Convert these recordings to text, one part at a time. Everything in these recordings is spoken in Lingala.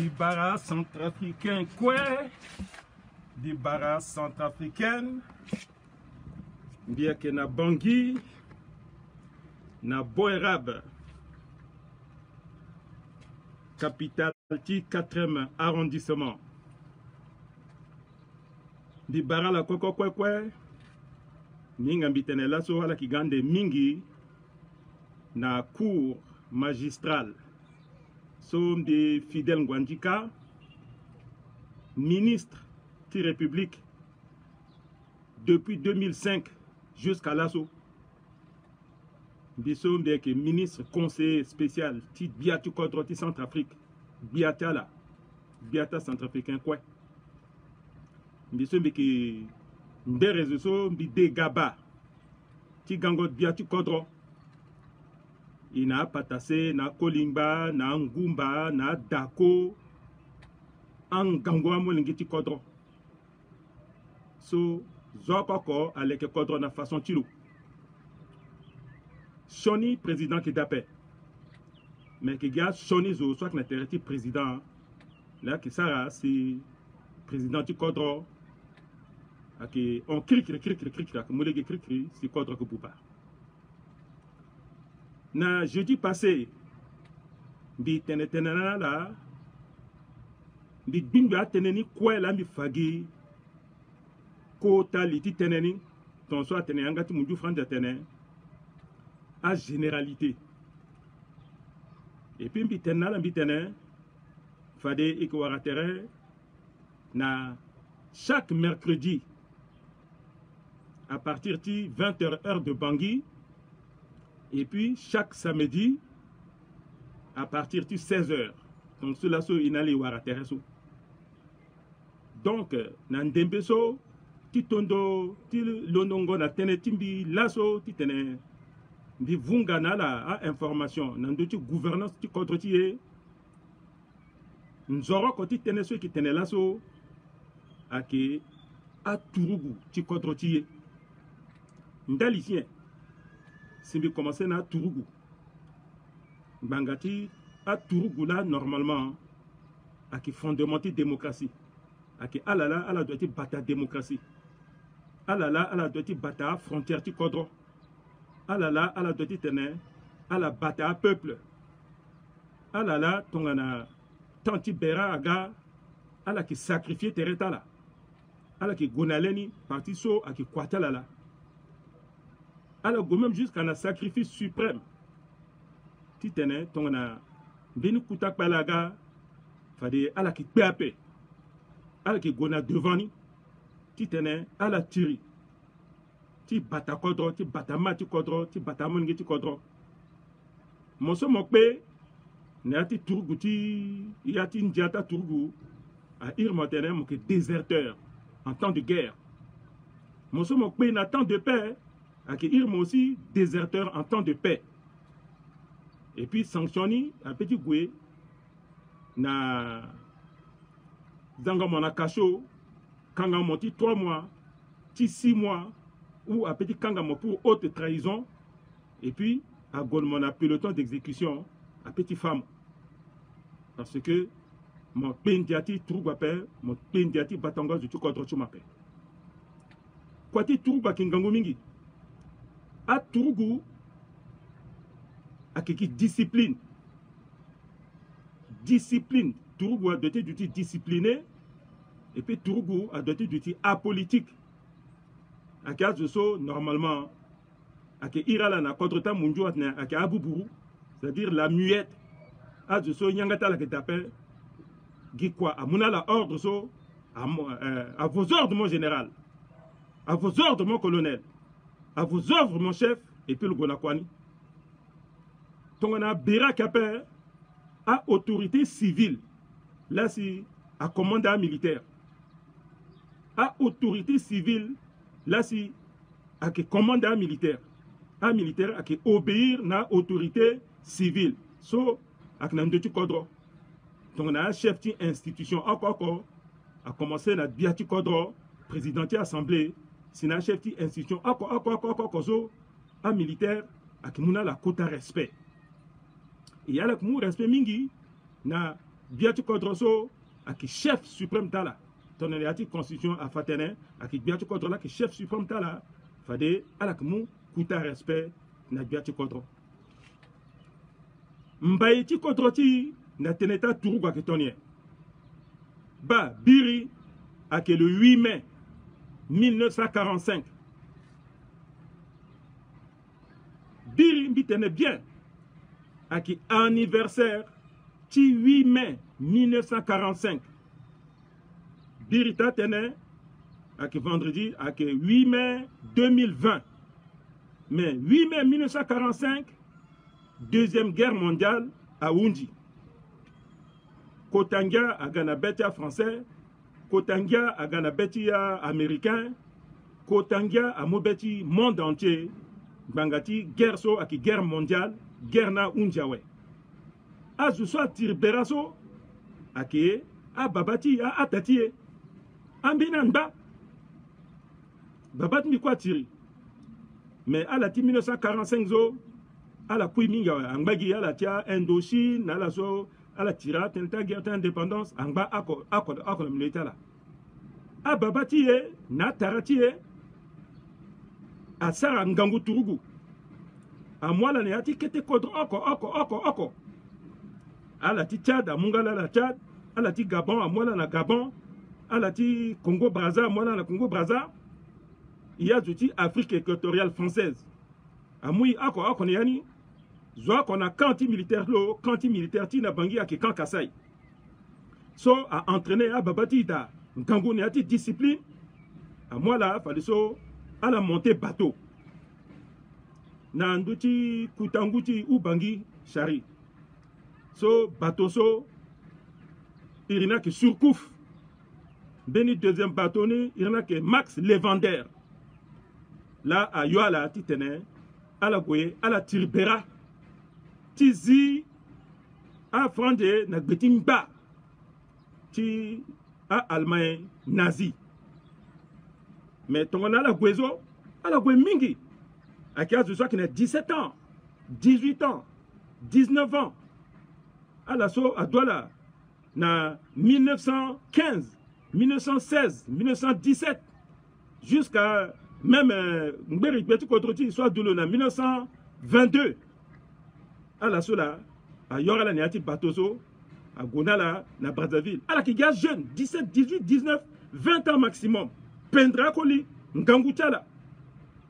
du bara centrafricain quoi du bara centrafricaine bien que na Bangui na Boerab capitale du 4e arrondissement di bara la koko kwekwe ninga mbitene laso wala kigande mingi na cour magistrale som de Fidel Ngwandjika ministre de la République depuis 2005 jusqu'à l'assaut bisom de que ministre conseiller spécial ti biatu contre ti Centrafrique biata la biata centrafricain quoi bisom de que des réseaux bi de gaba ti gangot biatu contre ina patase na kolimba na ngumba na dako an gangwa molingi ti kodro so zokoko aleke kodro na façon tilo Sony président qui d'appel mais qui a Sony zo soit que na président là qui sara c'est président ti kodro aki on cri que molege cri c'est kodro que poupa na jeudi passé bi tenena la bi binga teneni quoi la mi fagi ko taliti teneni ton so teneni ngati munju franja tenen à généralité et puis bi tenena bi tenen fade ikwara terrain na chaque mercredi à partir de 20h heure de Bangui. Et puis, chaque samedi, à partir de 16h, donc cela il n'allait voir Tereso. Donc, Nandembeso, Titondo, Lonongo, na tene timbi, lasso, titene, di vungana la information, Nandoti gouvernance, ti contre-tié, Nzoro, koti tene ceux qui tene lasso, ake, a Turugu, ti contre-tié, Ndalicien. Si vous commencez à Tourougou, Bangati à Tourougou là normalement à qui fondement de démocratie, à qui alala à la doit être bata démocratie, alala à la doit être bata frontière ti kodro, alala à la doit être tenir à la bata peuple, alala tongana tanti bera aga à la qui sacrifier tereta là, à la qui gonaleni parti so à qui kwatala là. Alors, même jusqu'à un sacrifice suprême, titene, tongana, benu kutak palaga, fade ala ki peape, ala ki gona devant ni, titene, ala tiri, ti bata kodro, ti bata mati kodro, ti bata mongi ti kodro. Monso mokpe, ne ati turgu ti, yati ndiata turgu, a irmotene moke déserteur, en temps de guerre. Monso mokpe, na temps de paix, accueillir moi aussi déserteur en temps de paix. Et puis sanctionner un petit goué na zanga mona kacho kanga monti 3 mois, 6 mois ou un petit kanga pour haute trahison et puis à golmona peloton d'exécution à petit femme parce que mon pendiati troubape mon pendiati batanga du tout contre chumape. Quoi ti trouba kingango mingi à Tourougou, à qui discipline. Discipline. Tourougou a doté d'outils disciplinés. Et puis Tourougou a doté d'outils apolitiques. À qui a normalement, à qui ira na contre-temps munjo à qui abouburu, c'est-à-dire la muette. À so nyangata la qui t'appelle, qui quoi, à mona la ordre so, à vos ordres mon général, à vos ordres mon colonel. À vos œuvres, mon chef, et puis le Gonakwani. Tongana Bera Kapé à autorité civile. Là, c'est à commandant militaire. À autorité civile, là, c'est à commandant militaire. À militaire, à obéir na autorité civile. So, à Knandotu Kodro. Tongana chef de institution, encore, à commencer na Biati Kodro, président de l'Assemblée. C'est un chef d'institution, un militaire, qui a la quota respect. Et il y a le respect mingi, na biati kodroso aki chef suprême tala tonene ati constitution a fatene aki biati kodrola ki chef suprême tala fade alakmu kuta respect na biati kodro mbayi ti kodro ti na teneta turuga ki tonye ba biri aki le 8 mai 1945 biri mbitene bien aki anniversaire ti 8 mai 1945 biri ta tene aki vendredi aki 8 mai 2020 mais 8 mai 1945 deuxième guerre mondiale a undi Kotangia a gana betia français Kotangia a gana betia américain Kotangia a mobeti monde entier bangati guerre so aki guerre mondiale guerre na unjawe azu so tirberaso aki a babati a atatie ambina nba babati mi kwa tiri mais à la 1945 zo à la kui minga angbagi à la tia Indochine à la so à la tira tenta guerre d'indépendance angba ako militaire là a babati na tarati a sara ngangu turugu a mwala ne ati kete kodro oko a la ti Tchad a mungala la Tchad a la ti Gabon a mwala na Gabon a la ti Congo Brazza a mwala na Congo Brazza il y a du Afrique équatoriale française a mui ako ne yani zo ko na kanti militaire ti na bangi aki kan Kasai so a entraîné a babati da ngangu ne ati discipline a mwala fali so à la montée bateau na nduti kutanguti ubangi shari so bateau so irina ke Surcouf beni deuxième bateau ni irina ke Max Levander là a yoala titene ala goye ala tirbera tizi a frande na gbetimba ti a Allemagne nazi mais ton a la gwezo a la gwe mingi a qui a qui n'a 17 ans 18 ans 19 ans a la so a Douala na 1915 1916 1917 jusqu'à même Mberi Betu Kodroti soit Doulo na 1922 a la so là a Yorala Niati Batoso à Gonala na Brazzaville a la qui gars jeune 17 18 19 20 ans maximum pendra koli ngangu tala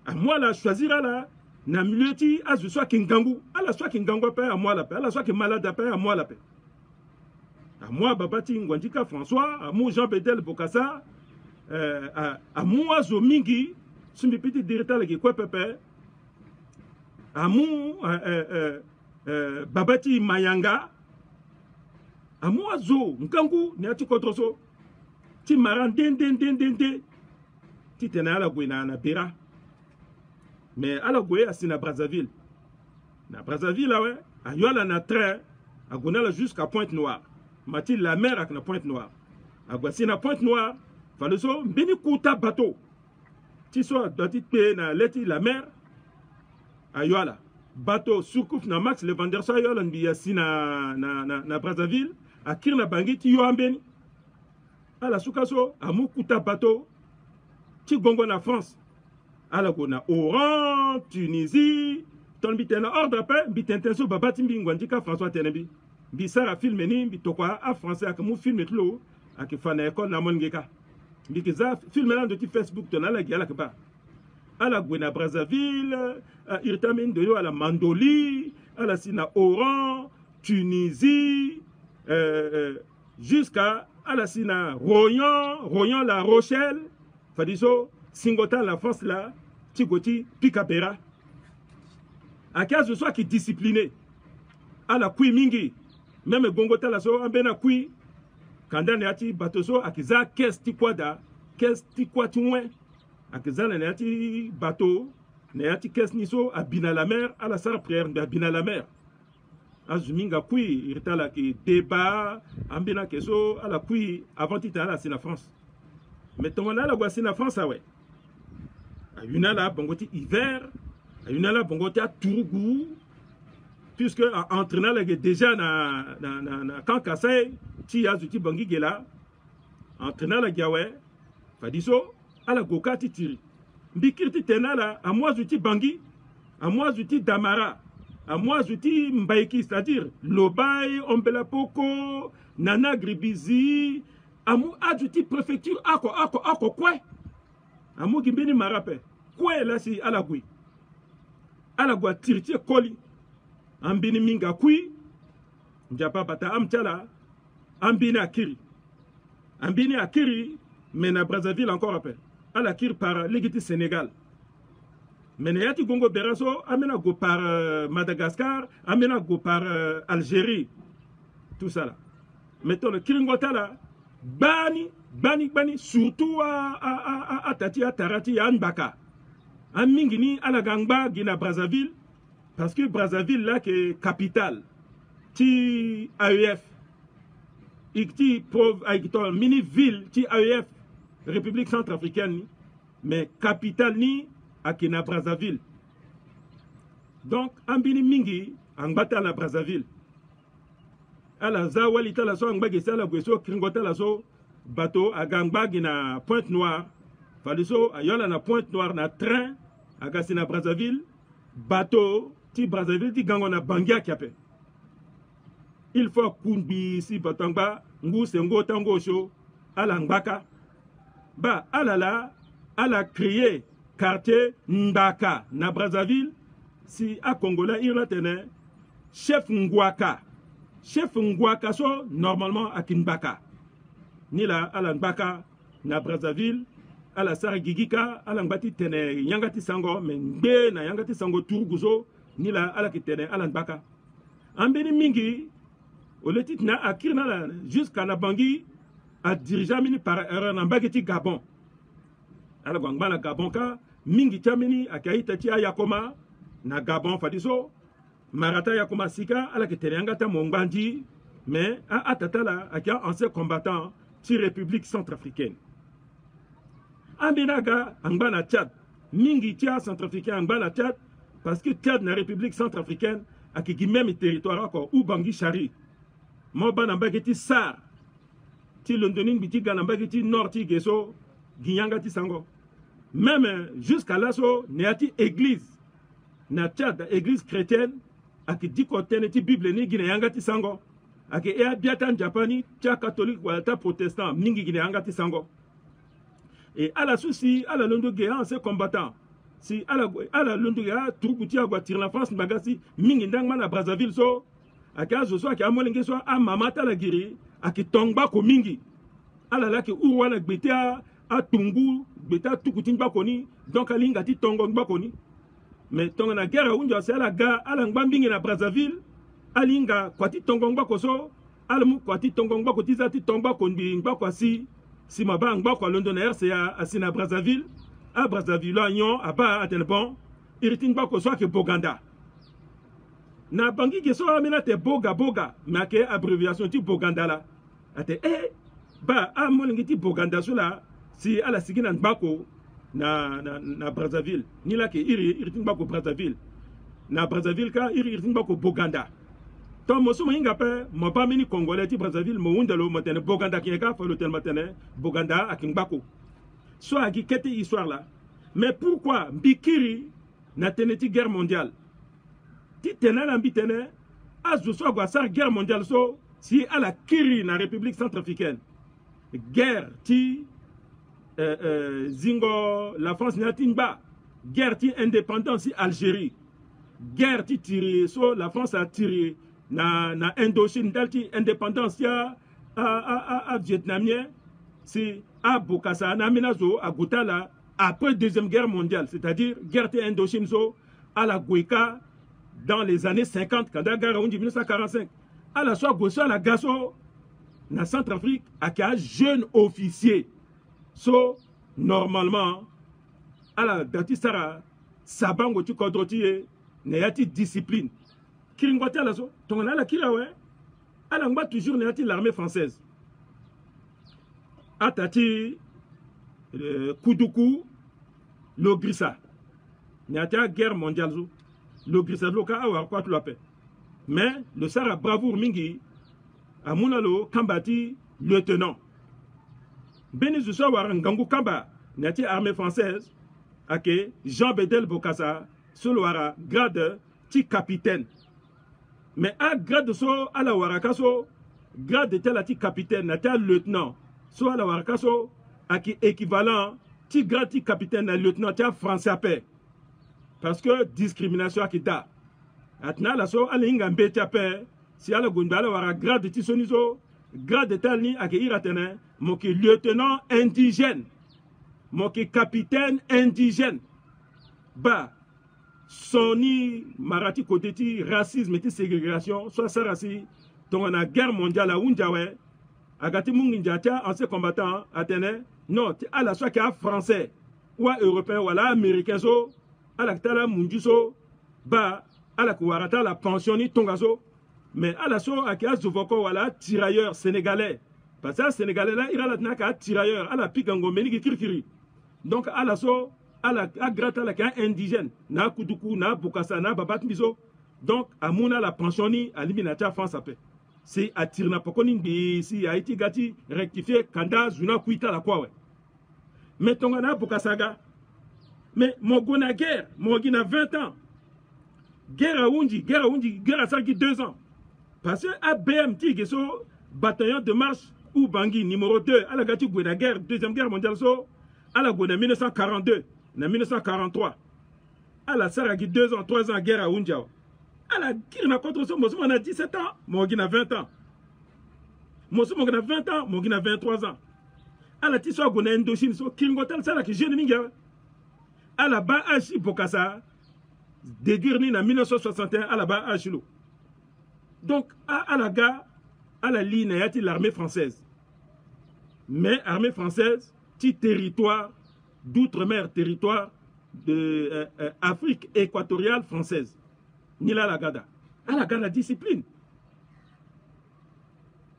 a moi la choisira la na milieu a je soit kingangu ala soit kingangu pa a moi la pa ala soit que malade pa a moi la pa a moi babati ngwandika François a moi Jean Bedel Bokassa a moi zo mingi sumbi petit directeur le quoi pepe a moi babati Mayanga a moi zo ngangu ni ati kotroso ti maran den ti tena ala gwe na Bera mais ala gwe asina Brazzaville na Brazzaville là ouais a yola na train a gonala jusqu'à Pointe-Noire mati la mer ak na Pointe-Noire a gwa sina Pointe-Noire falo so mbeni kuta bateau ti so doti pe na leti la mer a yola bateau Surcouf na Max Levander so yola mbi asina na Brazzaville a kirna bangi ti yo ambeni ala sukaso amu kuta bateau ti gongo na France ala go na Oran Tunisie ton bitena ordre pe bitenten so babati mbingwandika François Tenebi bi sara film ni bi tokwa a français ak mu film tlo ak fana école na mongeka bi kiza film na de ti Facebook ton ala giala ba ala go na Brazzaville irtamin de yo ala Mandoli ala sina Oran Tunisie jusqu'à ala sina Royan La Rochelle fadiso singota la France là tigoti Picabera à cause de soi qui discipliné à la kui mingi même gongota la so ambena kui kanda ne ati batoso akiza kesti kwada kesti kwatouin akiza ne ati bateau ne ati kes niso abina la mer à la sar prière abina la mer azuminga kui irtala ki débat ambena keso à la kui avant tita la sina France mais ton la voici la France ah ouais a une la bongoti hiver a une la bongoti à Tourgou puisque entraînant déjà na quand Kassai ti azuti bangi gela entraînant la gawe fadiso ala goka ti tiri mbikirti tenala à moi zuti bangi à moi zuti damara à moi zuti mbaiki, c'est-à-dire Lobai, Ombela Poko, Nana Gribizi, amu ajuti préfecture ako quoi amu gimbini marape quoi là si alagui tirtie koli ambini minga kui njapa bata amchala ambini akiri mais na Brazzaville encore appel ala kir par l'égiti Sénégal mais yati gongo beraso amena go par Madagascar amena go par Algérie tout ça là mettons le kiringota là bani surtout à tati à tarati à Nbaka en mingini à la gangba gina Brazzaville parce que Brazzaville là qui est capitale ti AEF ikti pauvre aikito mini ville ti AEF République centrafricaine mais capitale ni akina Brazzaville donc ambini mingi angbata la Brazzaville ala zawali tala so ngbagi sala gweso kringota la so bateau agangba gina Pointe-Noire faliso ayola na Pointe-Noire na train agasi na Brazzaville bateau ti Brazzaville ti gango na bangia kiape il faut kumbi si batangba ngu sengo tango sho ala ngbaka ba ala créé quartier Ndaka na Brazzaville si a Congolais il a tenu chef Ngwaka so normalement à Kinbaka ni la ala Ngbaka na Brazzaville ala Saragigika ala Ngbati tene yangati sango mengbe na yangati sango Turuguzo ni la ala kitene ala Ngbaka ambeni mingi oletit na akirna la jusqu'à na Bangui a dirigeant mini par erreur na Mbageti Gabon ala gwangba Gabon ka mingi chamini akaita ti ayakoma na Gabon fadiso marata yakoma sika ala kitene ta mongbanji mais a atatala akia ancien combattant ti République centrafricaine ambinaga angbana Tchad mingi ti centrafricain angbana Tchad parce que Tchad na République centrafricaine akiki même territoire ko ou Bangui Chari mo bana mbageti Sar ti Londoning biti gana mbageti Nord ti Geso ginyanga ti sango même jusqu'à là so neati église na Tchad église chrétienne aki diko tene ti Bible ni gina yanga ti sango aki ea biatan japani tia catholique wala ta protestant mingi gina yanga ti sango et à la souci à la londo ge ancien combattant si à la londo ge troupe ti agwa tir la France bagasi mingi ndangma na Brazzaville so aki azo so aki amolenge so a mamata la giri aki tongba ko mingi ala la ki urwana gbeta a tungu beta tukuti mbakoni donc alinga ti tongo mbakoni mais tonga na guerre unjo c'est la ga ala ngbambingi na Brazzaville alinga kwati tongo mbako so alamu kwati tongo mbako tizati tongo kondi mbako si maba mbako London RCA asina Brazzaville a Brazzaville anyon aba atenbon iritin mbako so ke Boganda na bangi ke so amena te boga mais ke abréviation ti Boganda la ate ba a molingi ti Boganda so la si ala sigina Ngbako na Brazzaville ni la ke iri Ngbako Brazzaville na Brazzaville ka iri Ngbako Boganda to mo so hinga pe mo ba mini Congolais ti Brazzaville mo wundalo mo tene Boganda ki ka fa l'hôtel matene Boganda ak Ngbako so aki kete histoire là mais pourquoi mbikiri na tene ti guerre mondiale ti tene na mbitene azu so gwa sa guerre mondiale so si ala kiri na République centrafricaine guerre ti zingo la France n'atingba guerre ti indépendance si Algérie guerre ti tiré so la France a tiré na Indochine dalti indépendance ya a vietnamien si a Bokassa na menazo a Gutala après deuxième guerre mondiale c'est-à-dire guerre ti Indochine so à la Gueka dans les années 50 quand la guerre en 1945 à la soit gosso à la gasso na Centrafrique a un jeune officier so normalement ala dati sara sabango ti kodroti ne yati discipline kiringota la so tongana la kilawe ala ngba toujours ne yati l'armée française atati kuduku Logrissa ne yati guerre mondiale so Logrissa loka awa kwa tu la paix Mais le Sara bravoure mingi, à Mounalo, Kambati, lieutenant. Benizoussa Warangangu Kamba, n'était armée française, ake Jean Bedel Bokassa, Solwara, grade, ti capitaine. Mais à grade so, à la Warakaso, grade de tel ti capitaine, n'était lieutenant, so à la Warakaso, ake équivalent, ti grade ti capitaine, lieutenant, ti français à paix. Parce que discrimination à kita. Atna la so, à l'ingambe ti à paix, si à la Gundala Wara, grade ti sonizo, grade de tel ni ake iratene, moki lieutenant indigène, moki capitaine indigène. Bah, soni marati côté ti racisme ti ségrégation, soit ça racisme, donc on a guerre mondiale à Unjawe, agati munginjatia, ancien combattant, atene, non, à la soit qu'il y a français, ou européen, ou américain, so, à la tala munjuso, bah, à la kouarata, la pensioni tongazo, mais à la so, à qui a zovoko, voilà, tirailleur sénégalais. Parce que Sénégalais là, il a la tirailleur, à la pikango, menigi kirkiri. Donc, à la so, à la grata, à la indigène, na Koudoukou, na Bokassa, na Babat Miso. Donc, à Mouna, la pensioni, à l'Iminatia France à paix. C'est à Tirna Pokoning, si a été gati, rectifié, Kanda, Zuna, Kuita, la quoi, ouais. Mais Tongana, Bokassaga. Mais mon gona guerre, mon gina 20 ans. Guerre à Undi, guerre à Sarki 2 ans. Parce que ABM, Tigeso, bataillon de marche, ou Bangui, numéro 2, à la gati Gouena guerre, deuxième guerre mondiale, so, à la Gouena 1942, 1943. À la Saragi 2 ans, 3 ans, guerre à Undiao. À la Kirina contre son, mon a 17 ans, mon gina 20 ans. Mon a 20 ans, mon gina 23 ans. À la Tissot Gouena Indochine, so, Kiringotel, ça la qui jeune ninga. À la Ba Achi Bokassa, déguerni en 1961, à la Ba Achilo. Donc, à la gare, à la ligne, il y a l'armée française. Mais l'armée française, petit territoire d'outre-mer, territoire de Afrique équatoriale française. Ni la gada. À la gada discipline.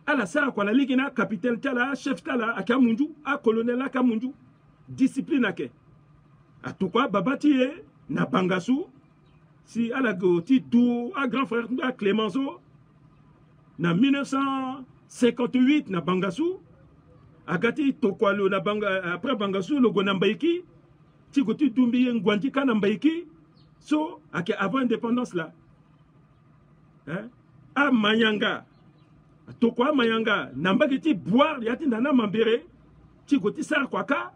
À la Sarah, quand la ligue, capitaine Tala, chef Tala, à Kamundu, à colonel à Kamundu. Discipline à qui? À tout quoi, Babati, na Bangassou, si à la goti, tout, à grand frère, à Clémenceau, na 1958 na Bangassou agati tokwalo na banga après Bangassou le gonambaiki ti goti dumbi ngwanti kana mbaiki so ake avant indépendance là hein a Mayanga tokwa Mayanga nambaki ti boire yati ndana mambere ti goti sar kwaka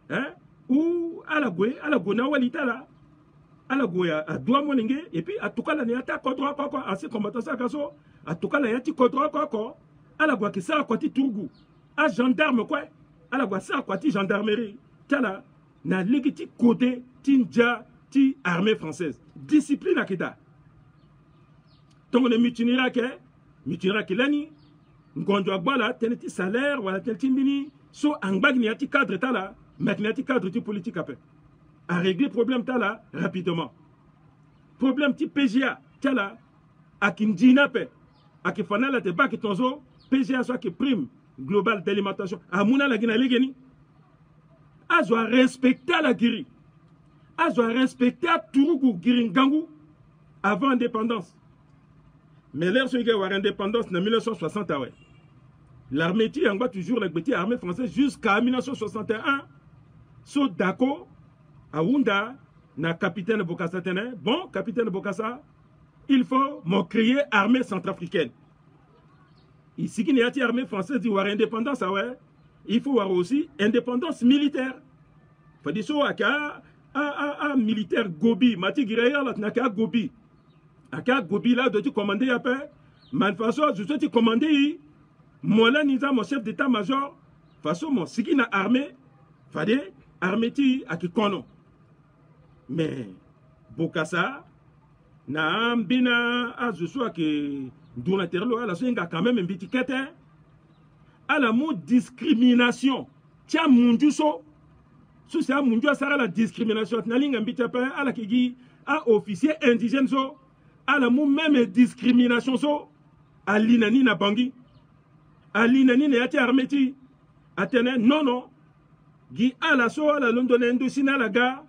hein ou ala gona walitala ala goya a doa moninge et puis a tukala ni ata kodro kwa asi combattant ça kaso a tukala yati kodro kwa ala goya ki sa kwa ti turgu a gendarme quoi ala goya sa kwa ti gendarmerie tala na légiti côté tinja ti armée française discipline akita donc ne mutinira ke lani ngondo agbala teneti salaire wala teneti mini so angbagni yati cadre tala maintenant yati cadre ti politique après à régler problème tala rapidement. Problème ti PGA tala à Kindina pe à qui fanala te baki tonzo PGA soit qui prime globale d'alimentation à mouna la gina legeni a doit respecter la giri a doit respecter Turugu Giringangu avant indépendance. Mais l'air sur indépendance en 1960 ouais. L'armée ti en toujours la petite armée française jusqu'à 1961 so d'accord Aounda, na capitaine Bokassa tene. Bon, capitaine Bokassa, il faut me créer armée centrafricaine. Ici, qu'il y a une armée française qui a indépendance, il faut avoir aussi indépendance militaire. Il faut dire ça, un militaire Gobi, Mati Gireya, là, n'a Gobi. Aka Gobi, là, doit-il commander après? Mais de façon, je souhaite commander, moi, là, Niza, mon chef d'état-major, de façon, mon siki na armée, fade, armée ti, à qui kono. Mais Bokassa na ambina azusu que donaterlo ala senga quand même mbitikete ala mo discrimination tia mundu so c'est mundu sara la discrimination na linga mbitepe ala kigi a officier indigène so ala mo même discrimination so alinani na bangi alinani na yati armeti atene non gi ala so ala londone ndosina la ga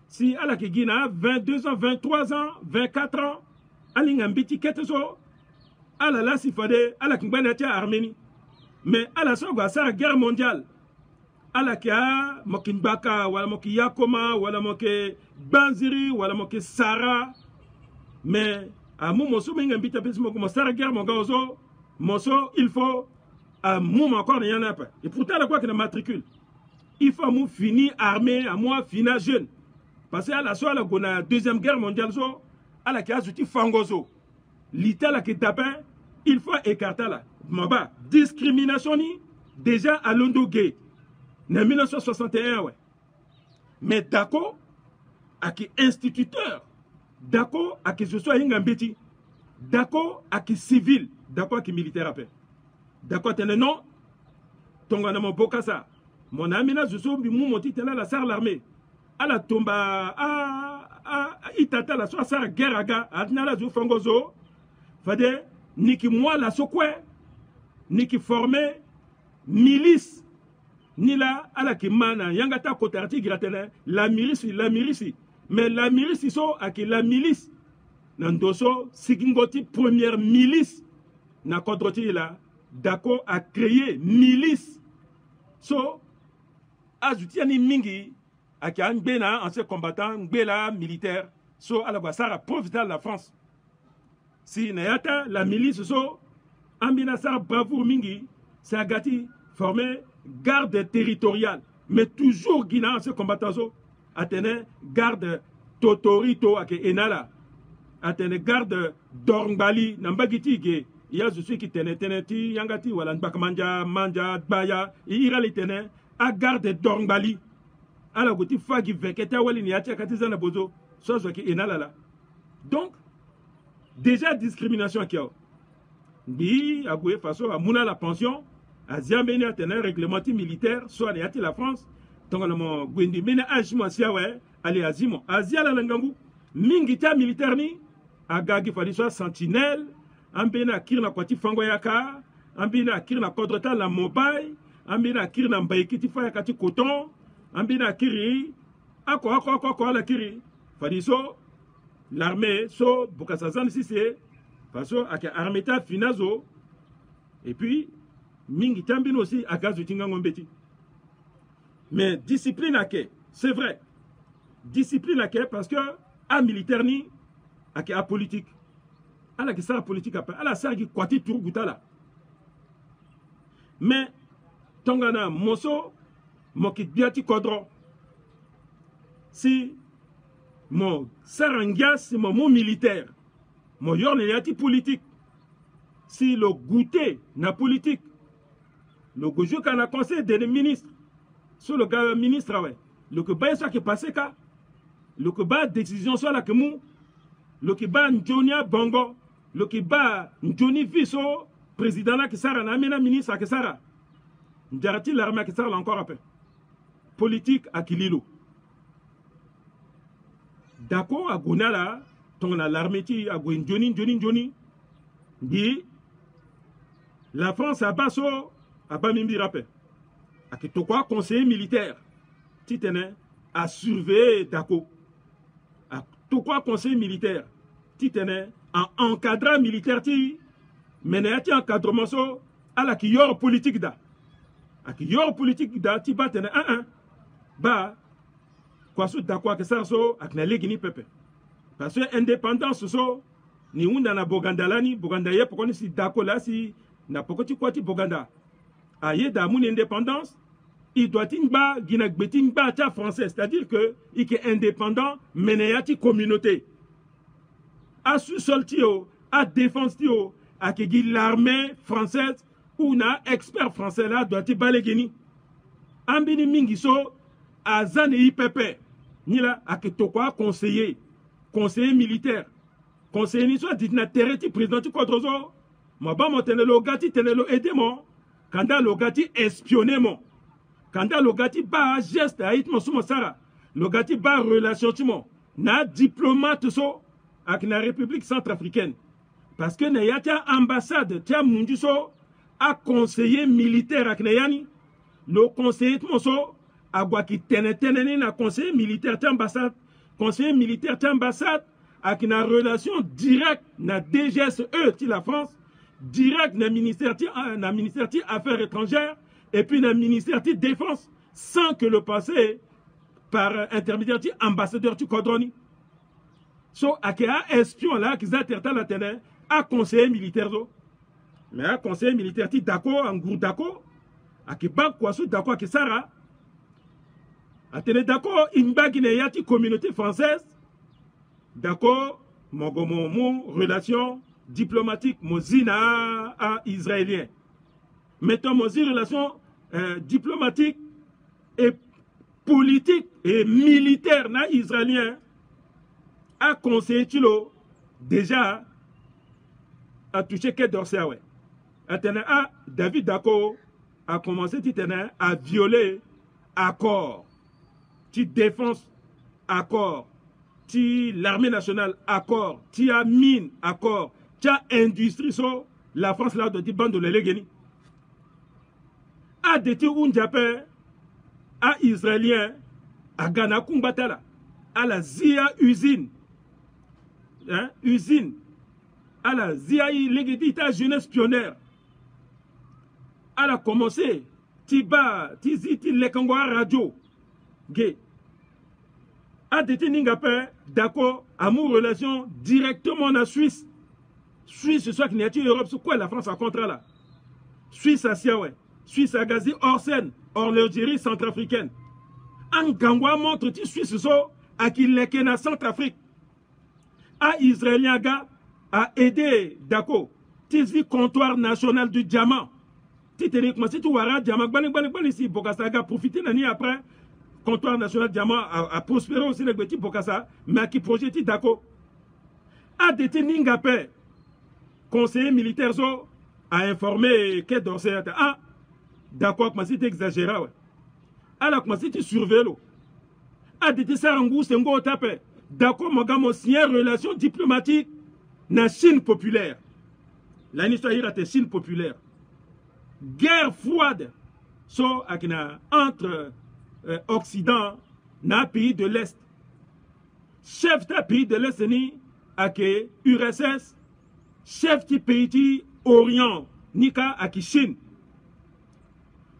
si à la Kigina 22 ans, 23 ans, 24 ans, alinga mbiti keteso ala la sifade ala kingbana tia Arménie mais ala so gwa sa guerre mondiale ala kia mokinbaka wala moki yakoma wala moki banziri wala moki sara mais à mon mosso minga mbita pesi moko mo sara guerre mon gazo mosso il faut à mon encore n'y en a pas et pourtant la quoi que na matricule il faut mou fini armé à moi fina jeune parce que à la soir la deuxième guerre mondiale so ala kia zuti fangozo l'Italie qui tape il faut écarter là maba discrimination ni déjà à Londo Gay en 1961 ouais mais d'accord à qui instituteur d'accord à qui ce soit ingambeti d'accord à qui civil d'accord à qui militaire après d'accord t'es non ton mon bokasa mon ami na zuso bi mu moti tena la sar l'armée à la tomba itata la soit sar guerre aga adna la zu fangozo fade niki moi la sokwe niki formé milice ni la ala ki mana yangata kotarti gratene la milice mais la milice so aki la milice nandoso sigingoti première milice na kodroti la d'accord a créé milice so azutiani mingi aki angbena ancien combattant ngbela militaire so ala basara profiter la France si nayata la milice so ambina sar bravoure mingi sagati formé garde territoriale mais toujours guina ce combattant so atene garde totorito ake enala atene garde dorngbali nambagiti ge ya je suis qui teneti yangati wala nbakmanja manja baya irali tene a garde dorngbali ala goti fagi veketa wali ni atia katizana bozo so zo ki enala la donc déjà discrimination qui a bi agoué façon à mouna la pension à ziambeni atene réglementé militaire soit à la France donc le gwendi mena ajimo siawe ali azimo aziala langangu mingi ta militaire ni agagi fali soit sentinelle ambena kirna kwati fango yaka ambena kirna kodrota la mobile ambena kirna mbaikiti fa yakati coton ambena kiri ako la kiri fali so l'armée so bukasazan si c'est façon aka armeta finazo et puis mingi tambino aussi agazu tingango mbeti mais discipline à quai, c'est vrai. Discipline à quai parce que à militaire ni à politique. À la question politique après, à la salle qui kwati tour gutala. Mais tongana moso moki biati kodro. Si mon sarangias mon militaire, mon yorne yati politique. Si le goûter na politique, le goujou kana conseil des ministres. Sur le gars ministre, ouais. Le que bah soit qui passe ka, le que bah décision soit la que mou, le que bah Njonia Bongo, le que bah Njoni Viso, président là qui sera na ministre qui sera. Njarati l'armée qui sera encore après. Politique à Kililo. D'accord à Gonala, ton a l'armée qui a Njoni, dit la France a basso a pas mimbi rappel. Que toi conseiller militaire titene à surveiller Dako à toi conseiller militaire titene en encadrant militaire ti menati encadrement so à la qui yor politique da à qui yor politique da ti batene ba quoi so Dako que ça so ak na legini pepe parce que indépendance so ni unda na bogandalani boganda ye pokoni si Dako là si na pokoti kwati boganda aye da mon indépendance il doit être guinéen français, c'est-à-dire que il est indépendant, mais il y a une communauté. À sous-soltio, à défense-tio, à l'armée française ou na expert français là doit être baléguini. Ambini mingiso, à zane IPP, ni là, à que tokwa conseiller militaire, conseiller ni soit dit na tereti président du quadrozo, ma ba mo tenelo gati tenelo aidement, quand le gati espionné mon. Quand le gati ba geste à itmo sumo sara, le gati ba relation timo, na diplomate so avec la République centrafricaine. Parce que na yata ambassade tia mundu so a conseiller militaire avec nayani, le conseiller timo so a gwa ki teneni na conseiller militaire tia ambassade avec une relation directe na DGSE ti la France, direct na ministère ti affaires étrangères et puis na ministère ti défense sans que le passé par intermédiaire ti ambassadeur ti Kodroni. So avec un espion là qui a terta la tene a conseiller militaire zo. Mais un conseiller militaire ti d'accord en gour d'accord avec banque quoi sous d'accord avec Sarah. Atene d'accord imbagi ne yati communauté française. D'accord, mon relation diplomatique, mon zina à israélien. Mettons mon relation diplomatique et politique et militaire na israélien a conseillé déjà à toucher que d'Orsay. A David Dako a commencé à violer accord, qui défense accord. Ti l'armée nationale accord, ti a mine accord, ti a industrie so la France là doit dire bande de l'élégénie. A déti unjape a israélien a Ghana kumbatala à la Zia usine, hein, usine à la Zia l'égénie ta jeunesse pionnière. Elle a commencé ti ba ti ziti lekangwa radio gay. A détenu d'accord, amour relation directement en Suisse. Suisse, ce soit qu'il n'y a pas Europe, c'est quoi la France a contre là? Suisse à Siaoué, Suisse à Gazi, hors scène, hors l'Algérie centrafricaine. En Gangwa montre que Suisse à qui l'est na Centrafrique. A Israélien a aidé d'accord, tizi comptoir national du diamant. Titanique, moi si tu vois diamant, ici, Bokasaga profiter l'année après. Comptoir national diamant a prospéré aussi les petits Bokassa, mais qui projette d'accord. A détenu Ngapé, conseiller militaire a informé que d'Orsay a d'accord, comment c'est exagéré. Alors comment c'est surveillé. A détenu Sarangou, c'est un tapé. D'accord, mon signé relation diplomatique na Chine populaire. La histoire est Chine populaire. Guerre froide entre Occident na pays de l'Est. Chef de pays de l'Est ni ake URSS, chef de pays Orient nika ake Chine.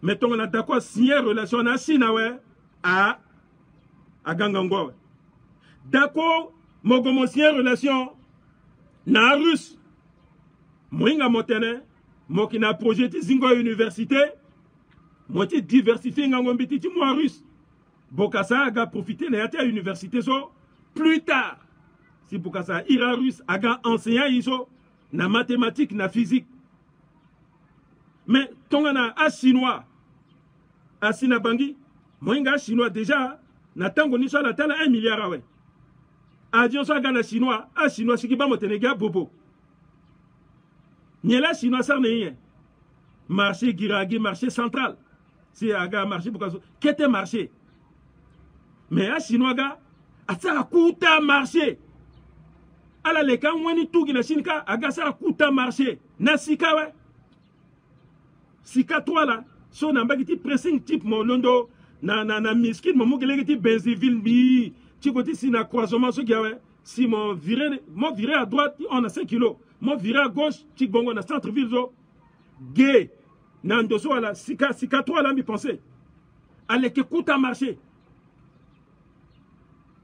Mettons on a d'accord signé relation na Chine à Gangango. D'accord mogomo signé relation na Russe. Moinga motene mokina projet zingo université. Moi, tu diversifies petit moi russe. Bokassa a profité de la université plus tard. Si Bokassa ira russe a enseignant iso na mathématiques na physique. Mais tongana a chinois a sinabangi moinga chinois déjà na tango ni so la tala 1 milliard awe. Avion so na chinois a chinois sikiba motenega bobo. Nyela chinois ça n'est marché giragi marché central. Si aga marché pour qu'est était marché mais à chinois ga a ça kuta marché ala le kan wani tugi na shinka aga ça kuta marché na sika we sika toi là so na mbaki pressing type mon londo na miskin mo mugele ti benzeville bi ti côté si na croisement so gawe si mon viré à droite on a 5 kilos mon viré à gauche ti bongo na centre ville zo gay Nandoso à la sika toi là mi pensé. Allez que coûte à marcher.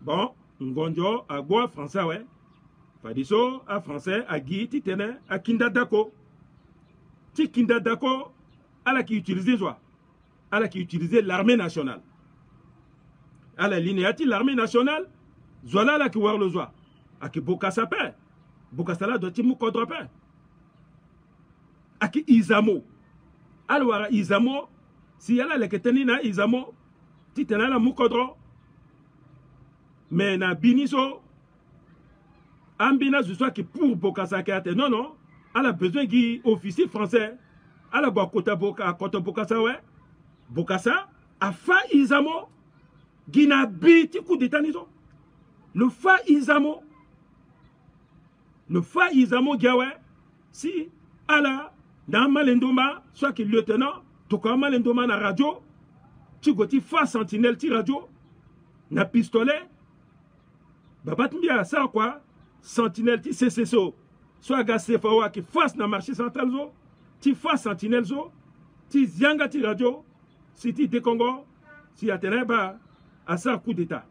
Bon, ngonjo à bois français ouais. Fadiso à français à Guy titene à Kinda Dako. Ti Kinda Dako à la qui utilisait joie. À la qui utilisait l'armée nationale. À la ligne l'armée nationale, Zola la qui voir le joie. À qui Bokassa paix. Bokassa là doit timou contre paix. À qui Izamo. Alors, Izamo, si elle a le ketenina Izamo, titana la mukodro, mais na biniso, ambina je soit que pour Bokassa Kate, non, elle a besoin d'un officier français, elle a kota Bokassa, ouais, Bokassa, a fa Izamo, gina biti coup d'état niso, le fa Izamo, gawe, si, elle a, dans Malendoma, soit que lieutenant, toka Malendoma na radio, tu goti fa sentinelle ti radio, na pistolet, babat mbia ça quoi, sentinelle ti CCSO soit ga CFAO qui face na marché central zo ti face sentinelle zo ti zianga ti radio si ti de Congo si atene ba à ça coup d'état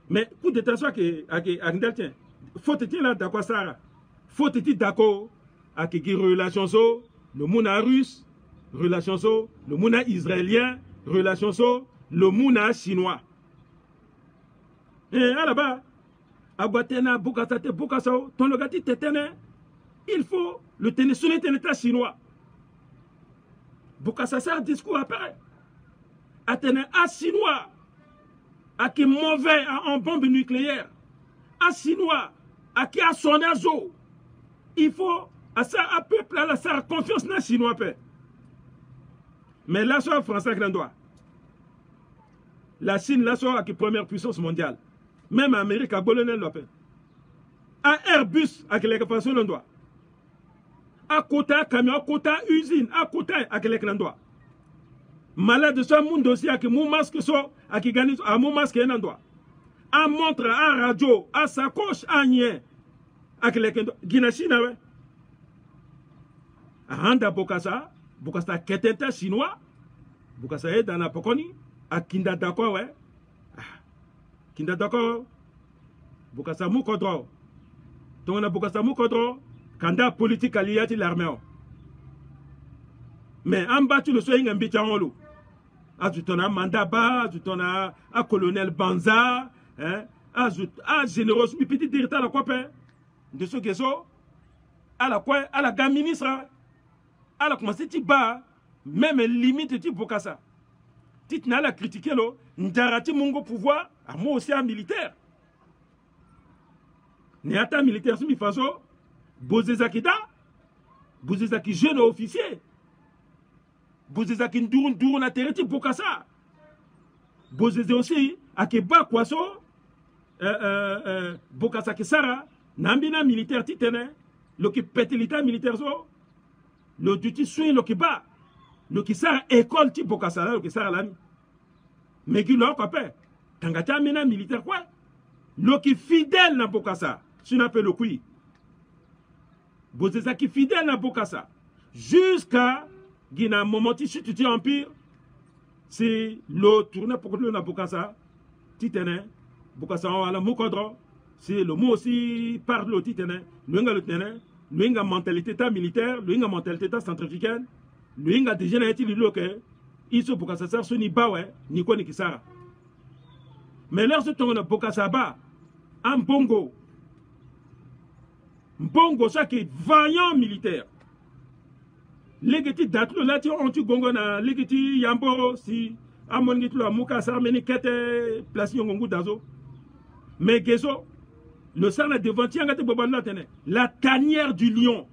mais coup d'état soit que ak faut-il là d'accord ça faut-il d'accord avec les relations so le monde russe relations so le monde israélien relations so le monde chinois et là-bas abatena bukasate bukaso ton logati tetene il faut le tenir sur l'état chinois bukasa ça discours après atene à chinois à qui mauvais en bombe nucléaire à chinois à qui a son azo il faut à ça à peuple à la ça confiance na chinois paix mais là soit français grand droit la Chine là soit qui première puissance mondiale même Amérique a bolonné la paix à Airbus avec les façons l'on doit à côté camion à côté usine à côté avec les doit malade de ce monde aussi avec mon masque so avec gagne à mon masque un endroit à montre à radio à sacoche à nien avec les Guinée-Chine ouais à Randa Bokassa ketenta chinois Bokassa est dans la pokoni à Kinda d'accord ouais Kinda d'accord Bokassa mukodro donc on a Bokassa mukodro kanda politique allié l'armée mais en bas tu le sois un bichangolo à tu ton mandat bas tu ton à colonel Banza hein à général petit directeur la quoi de ce que so à la quoi à la gamme ministre à la commencer tu bas même limite tu Bokassa tu n'as la critiquer lo ndarati mongo pouvoir à moi aussi un militaire Néata militaire sous mi faso Bozezaki jeune officier Bozezaki nduru na tereti Bokassa Bozeze aussi akeba kwaso Bokassa ki sara nambina militaire titene lo ki pete l'état militaire so le duty soin lo ki ba lo ki sara école ti Bokassa lo ki sara lami mais qui lo ko pe tangata mina militaire quoi lo ki fidèle na Bokassa si on appelle le kui Bozezaki fidèle à Bokassa jusqu'à Guinée moment tu tu empire c'est le tourner pour le na Bokassa titene Bokassa on la mukodro c'est le mot aussi parle le titene le tene le mentalité ta militaire le mentalité ta centrafricaine le déjà na été le que il se Bokassa ça soni ba ouais ni ko ni kisara mais leur se tourne Bokassa ba en Bongo Bongo ça qui est vaillant militaire. Legeti datlo lati onti gongo na legeti yamboro si amoni tlo amuka sa meni kete place ngongo dazo. Mais gezo le sana devant tianga te bobana tene la tanière du lion.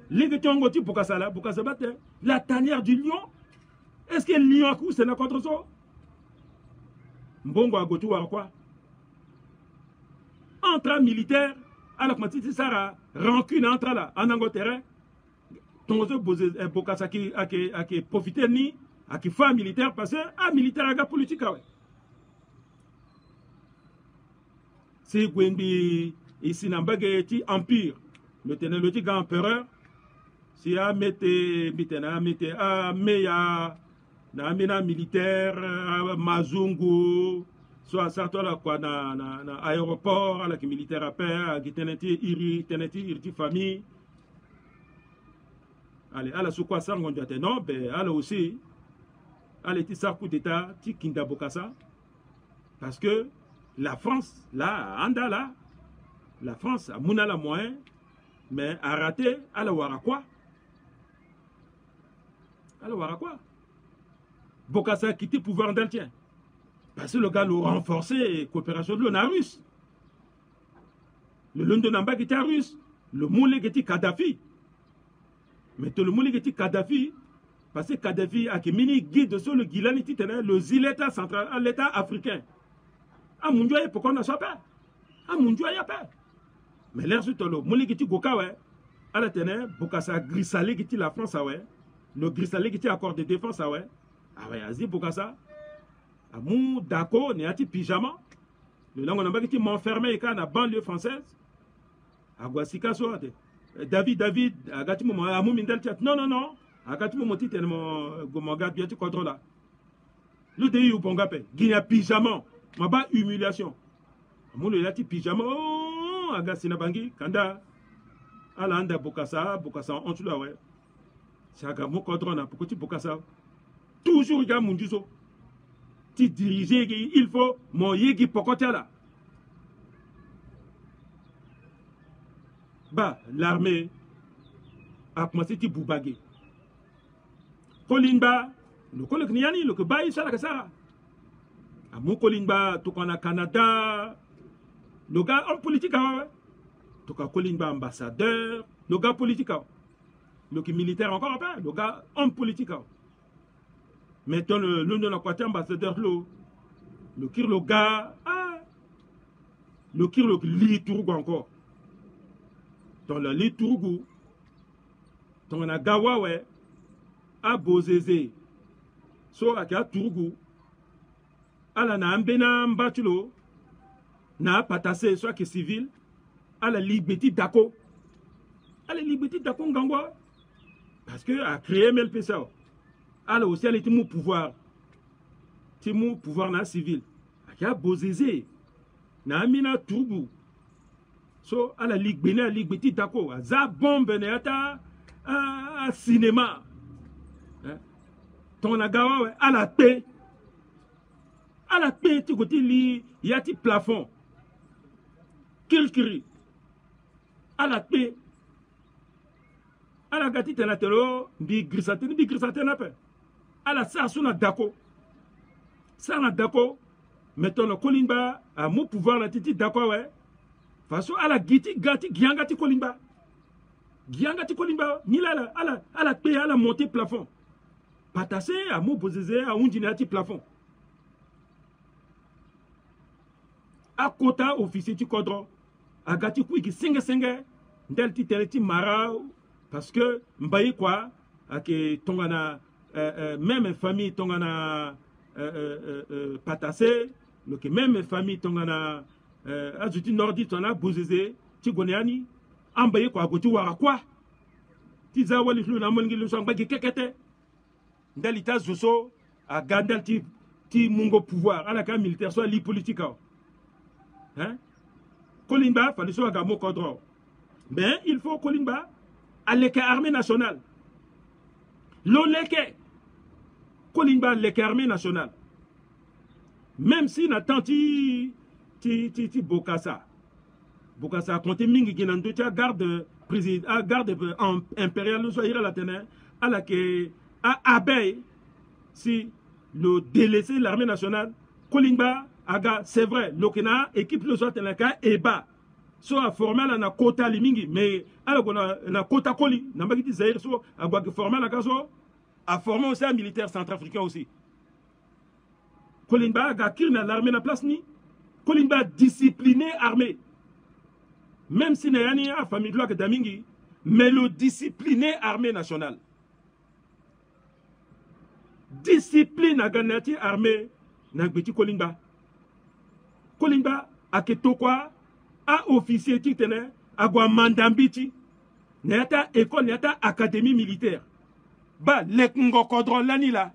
Legeti ngoti Bokassa la Bokassa bate la tanière du lion. Est-ce que le lion a coup c'est na contre ça? Mbongo a gotu wa quoi? Entre militaire alors que tu sara rancune entre là en Angleterre ton Bokassa qui a profité ni à qui fait militaire parce que militaire aga politique ouais c'est Gwendi ici na bagati empire le tenant le grand empereur si a mette a meya na mina militaire Mazungu soit certain là quoi na aéroport à la militaire à paix qui teneti iri famille allez à la sous quoi ça on doit non ben allez aussi allez ti ça coup d'état ti Kinda Bokassa parce que la France là anda là la France a mouna la moyen mais a raté à la wara quoi Bokassa quitté pouvoir d'entretien parce que le gars l'a renforcé coopération de l'ONU russe. Le London Namba qui était russe. Le Moulé qui était Kadhafi. Mais tout le Moulé qui était Kadhafi, parce que Kadhafi a qui mini guide sur le Guilani Titane, le Zileta central, l'État africain. Ah mon Dieu, pourquoi on n'a pas? Ah mon Dieu, il n'y a pas. Mais l'air sur le Moulé qui était Goka, ouais. À la tene, Bokassa Grissalé qui était la France, ouais. Le Grissalé qui était accord de défense, ouais. Ah ouais, Azi Bokassa. Amou d'accord, n'est-il pyjama? le langue n'a pas m'enfermer dans la banlieue française. Aguasika so David agati mo amu mindel chat non agati mo moti tellement gomoga bien tu contrôle là. Le déi ou pongape Guinea pyjama maba humiliation. Amu le lati pyjama agasi na bangi kanda ala anda bokasa on tu là ouais. Chaga mo contrôle na pourquoi tu bokasa toujours ga munjuso. Tu diriger il faut mon yegi pokota là. Bah, l'armée a commencé à boubaguer. Kolimba, le collègue Niani, le Kubaï, ça la Kassara. À mon Kolimba, tout qu'on a Canada, le gars en politique, tout qu'on Kolimba ambassadeur, le gars politique, le militaire encore après, le gars en politique. Maintenant, le nom de la côté ambassadeur, le kir le gars, le kir le lit tourgo encore. Dans le lit Tourgou, dans la Gawawe, à Bozézé, so à Tourgou, à la Nambena Mbatulo, na Patassé, soit que civil, à la Libeti Dako, à la Libeti Dako Ngangwa, parce que a créé MLPSA, à la aussi, elle était mon pouvoir, na civil, à Bozézé, na Amina Tourgou. So, à la Ligue Bénin, Ligue Béti, d'accord. Za bombe neata à cinéma. Ton agawa, à la paix. À la paix, tu côté li, y a ti plafond. Kilkiri. À la paix. À la gati tenatelo, bi grisate na paix. À la sa suna d'accord. Ça na d'accord. Mettons le Kolimba, à mon pouvoir, la titi d'accord, ouais. Façon à la gati giangati kolimba ni la à la paix à la montée plafond patassé à mo bozeze à undinati plafond à kota officier tu kodro à gati kuiki singe ndel ti teleti mara parce que mbayi quoi ake tongana même famille tongana patassé le que même famille tongana azuti nordi tona bozeze ti goneani ambaye kwa goti wara kwa ti za wali flu na mongi lu so mbagi kekete ndali ta zoso a gandal ti mungo pouvoir ala ka militaire soit li politique hein Kolimba fallait so ga mo kodro mais il faut Kolimba aleke armée nationale lo leke Kolimba leke armée nationale même si na tanti ti Bokassa a compté mingi ginando tia garde président garde impérial so ira la tene ala ke a abey si le délaissé l'armée nationale Kolimba aga c'est vrai lokena équipe le soit tene ka eba so a formé la na kota limingi mais ala gona na kota koli na mbaki Zaïre so agwa ke formé la kaso a formé aussi un militaire centrafricain aussi Kolimba aga kirna l'armée na place ni Kolimba discipliné armé. Même si Nayani a famille de loi que Damingi, mais le discipliné armée nationale. Discipline à Ganati armée Nagbeti Kolimba. Kolimba a ketokwa a officier titene a gwa mandambiti. Nayata école nayata académie militaire. Ba lek ngokodron lani la.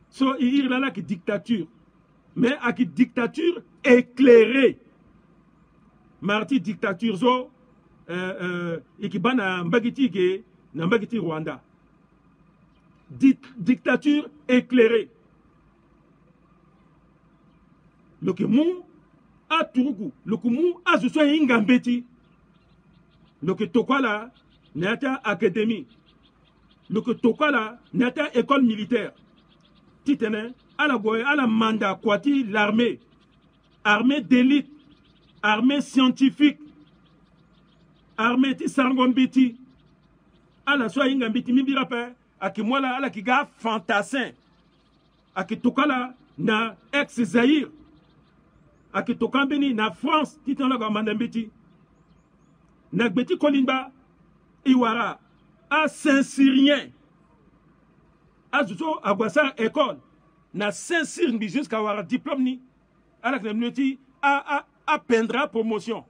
So il la ki dictature. Mais avec une dictature éclairée. Marti dictature zo ikiba na mbagiti Rwanda. Dictature éclairée. Le Kimu a Turugu, le Kimu a Zuso Ingambeti. Le Tokwala n'ata académie. Le Tokwala n'ata école militaire. Titene à la mandat kwati l'armée, armée d'élite, armée scientifique, armée ti sargombiti, à la soie ingambiti mibirape, à qui moi là, à la qui ga fantassin, à qui tokala na ex-Zaïre, à qui tokambeni na France, titan la mandambiti, na gbeti Kolimba, iwara, à Saint-Cyrien, à Zuzo, à Boissard école, na Saint-Cyr jusqu'à avoir diplôme ni ala klemneti a pendra promotion.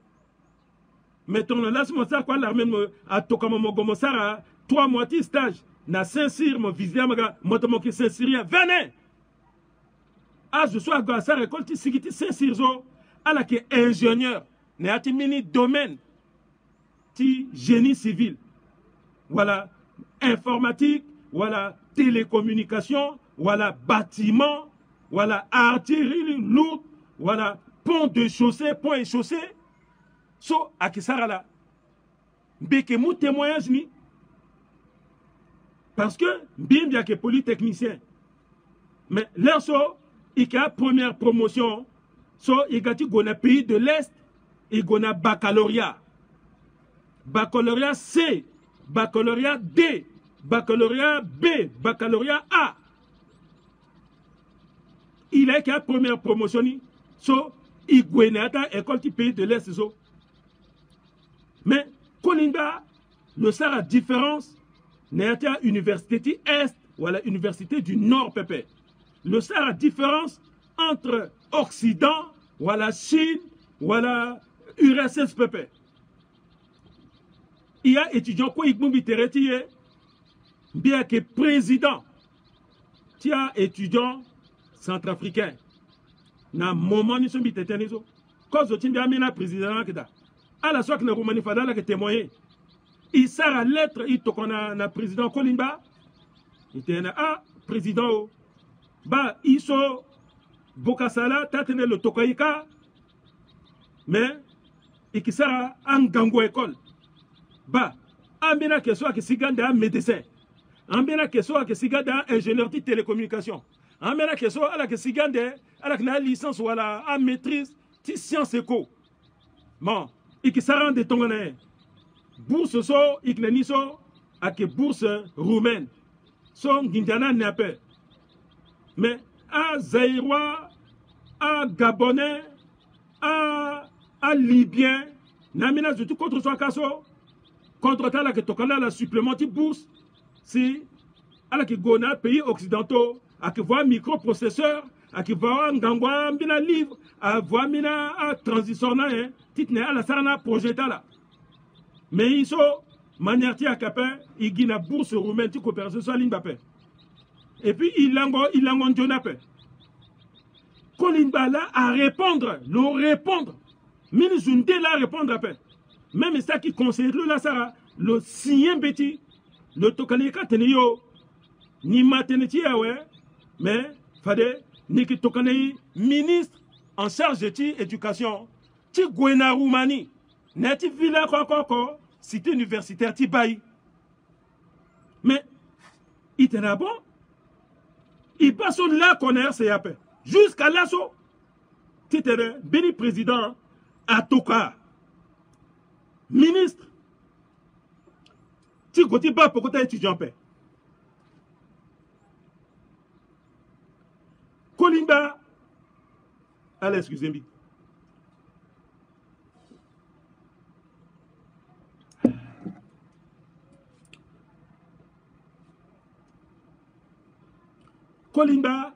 Mettons là ce ça quoi l'armée a tokama mogomo sara 3 mois de stage na Saint-Cyr mon visiter maga motomo ki Saint-Cyrien venez. Ah je suis à sa récolte sigiti Saint-Cyr zo ala ki ingénieur ne ati mini domaine ti génie civil. Voilà informatique, voilà télécommunication, voilà bâtiment, voilà artillerie lourde, voilà pont de chaussée, pont et chaussée. So, akisara la. Beke mou témoignage ni. Parce que, bien que polytechnicien. Mais là, so, il y a première promotion. So, il y a un pays de l'Est, il y a baccalauréat. Baccalauréat C, baccalauréat D, baccalauréat B, baccalauréat A. Il y a une première promotion. So, il y a une école du pays de l'Est. So. Mais, Kolinda, le Sahara différence, n'est pas université du Est ou la université du Nord, pépé. Le Sahara différence entre Occident, ou la Chine, ou la URSS, pépé. Il y a étudiants qui ont bien que président, qui a étudiant centrafricain. Na moment ni sombi tetenizo. Cause de bien amena président que da. À la soit que le Roumanie fadala que témoigner. Il sert à lettre il to na président Kolimba. Il était un président ba iso Bokasala tatene le tokaika. Mais et qui sera en gango école. Ba amena que soit que siganda médecin. Amena que soit que siganda ingénieur de télécommunication. Amena que soit à la que siganda à la licence ou à la maîtrise de sciences éco. Bon, et qui s'arrête de ton année. Bourse so, ikneni so, à que bourse roumaine. So, Guindana n'a pas. Mais, à Zaïrois, à Gabonais, à Libyen, n'amena du tout contre soi kaso, contre ta la que tokana la supplémentaire bourse, si, à la que gona pays occidentaux, à que voir microprocesseur, à que voir ngangwa mbina livre, à voir mina à transition na hein, titne à la sarana projet là. Mais ils sont manière à capé, il gina bourse roumaine qui coopération sur l'Imbapé. Et puis il langon Jonapé. Kolimba là à répondre, le répondre. Mine Zunde là à répondre à paix. Même ça qui conseille le la Sara, le sien beti, le tokaneka teneyo, ni mateneti ouais, mais fade ni ki tokanei ministre en charge de l'éducation, ti Gwena Roumanie. Neti villa koko cité universitaire ti bayi. Mais il était là bon. Il passe là connaître c'est après. Jusqu'à là so. Titere béni président Atoka. Ministre. Ti goti ba pour côté étudiant paix. Kolimba. Allez, excusez-moi. Kolimba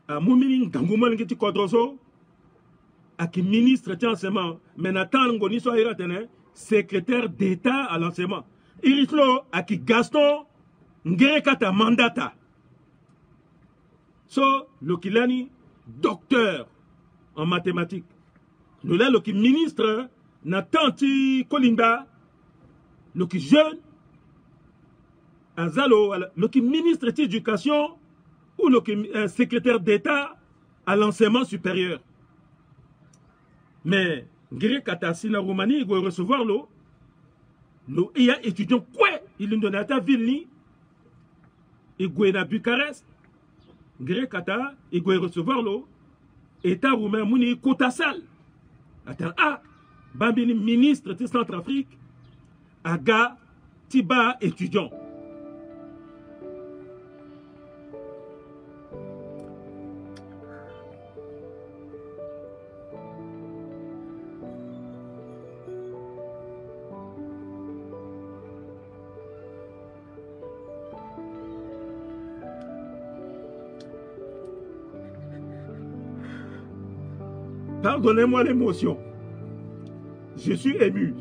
a moumini gangouman ngeti kodroso a qui ministre de l'enseignement mais n'attend ngoni so iratene secrétaire d'état à l'enseignement iritlo a qui Gaston Ngerekata mandata so le kilani docteur en mathématiques le qui ministre n'attend ti Kolimba le qui jeune azalo le qui ministre de l'éducation ou le secrétaire d'État à l'enseignement supérieur. Mais, Ngere Katasi na Roumanie, il va recevoir l'eau. Il y a étudiant quoi? Il est donné à ta ville, ni. Il va à Bucarest. Ngere Kata, il va recevoir l'eau. État roumain, mouni Kotasal. Attends, Bambini, ministre de Centrafrique, Aga, Tiba, étudiant. Pardonnez-moi l'émotion. Je suis ému.